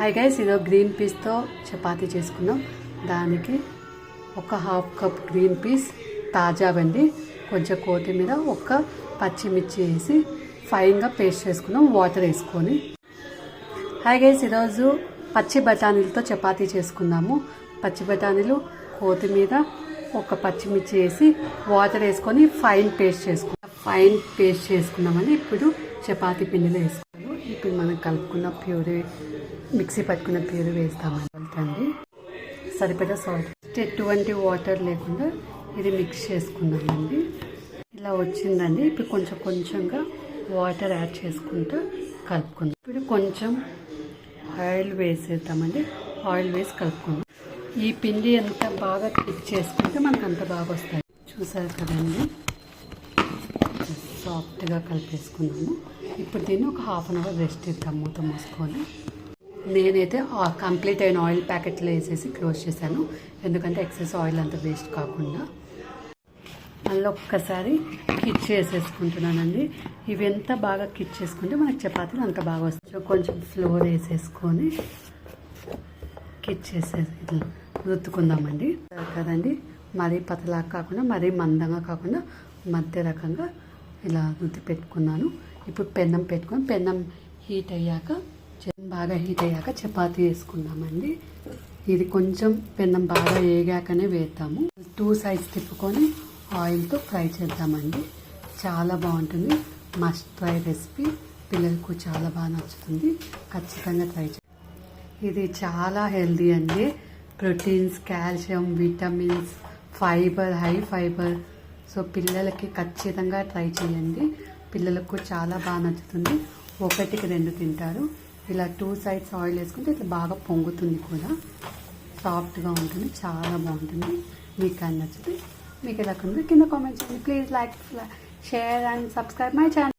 Hi guys, ఇదో green పీస్తో chapati చేసుకున్నాం. దానికి ఒక హాఫ్ కప్ గ్రీన్ పీస్ తాజావండి, కొంచెం కొత్తిమీర, ఒక పచ్చిమిర్చి వేసి ఫైన్గా పేస్ట్ చేసుకున్నాం వాటర్ వేసుకొని. హాయ్ గైస్, ఈరోజు పచ్చి బఠానీలతో చపాతీ చేసుకున్నాము. పచ్చి బఠానీలు, కొత్తిమీర, ఒక పచ్చిమిర్చి వేసి వాటర్ వేసుకొని ఫైన్ పేస్ట్ చేసుకున్నామని ఇప్పుడు చపాతీ పిండిలో వేసుకున్నాము. ఇప్పుడు మనం కలుపుకున్న ప్యూరీ, మిక్సీ పట్టుకున్న ప్యూరీ వేస్తామండి. సరిపడా సాల్ట్, ఎటువంటి వాటర్ లేకుండా ఇది మిక్స్ చేసుకున్నామండి. ఇలా వచ్చిందండి. ఇప్పుడు కొంచెంగా వాటర్ యాడ్ చేసుకుంటూ కలుపుకుందాం. ఇప్పుడు కొంచెం ఆయిల్ వేసేద్దామండి. ఆయిల్ వేసి కలుపుకుందాం. ఈ పిండి ఎంత బాగా టిక్ చేసుకుంటే మనకు అంత బాగా వస్తాయి. చూసారు కదండి, సాఫ్ట్గా కలిపేసుకున్నాము. ఇప్పుడు దీన్ని ఒక హాఫ్ అన్ అవర్ రెస్ట్ ఇద్దాం మూత మూసుకొని. నేనైతే కంప్లీట్ అయిన ఆయిల్ ప్యాకెట్లో వేసేసి క్లోజ్ చేశాను, ఎందుకంటే ఎక్సెస్ ఆయిల్ అంతా వేస్ట్ కాకుండా. మళ్ళీ ఒక్కసారి కిచ్ చేసేసుకుంటున్నానండి. ఇవి ఎంత బాగా కిచ్ చేసుకుంటే మనకి చపాతీలు అంత బాగా వస్తాయి. కొంచెం ఫ్లోర్ వేసేసుకొని కిచ్ చేసేసి ఇట్లా రుద్దుకుందామండి కదండి. మరీ పతలా కాకుండా మరీ మందంగా కాకుండా మధ్య రకంగా ఇలా రుద్ది పెట్టుకున్నాను. ఇప్పుడు పెన్నం పెట్టుకొని పెన్నం బాగా హీట్ అయ్యాక చపాతీ వేసుకున్నామండి. ఇది కొంచెం పెన్నం బాగా వేగాకనే వేద్దాము. 2 సైడ్స్ తిప్పుకొని ఆయిల్తో ఫ్రై చేద్దామండి. చాలా బాగుంటుంది. Must try recipe. పిల్లలకు చాలా బాగా నచ్చుతుంది. ఖచ్చితంగా ట్రై చేయండి. ఇది చాలా హెల్దీ అండి. Proteins, calcium, vitamins, fibre, high fibre. So పిల్లలకి ఖచ్చితంగా ట్రై చేయండి. పిల్లలకు చాలా బాగా నచ్చుతుంది. 1కి 2 తింటారు. ఇలా 2 సైడ్స్ ఆయిల్ వేసుకుంటే ఇట్లా బాగా పొంగుతుంది కూడా. సాఫ్ట్గా ఉంటుంది, చాలా బాగుంటుంది. మీకు అని నచ్చితే మీకు ఎలా కింద కామెంట్ చేయండి. Please like, share and subscribe my channel.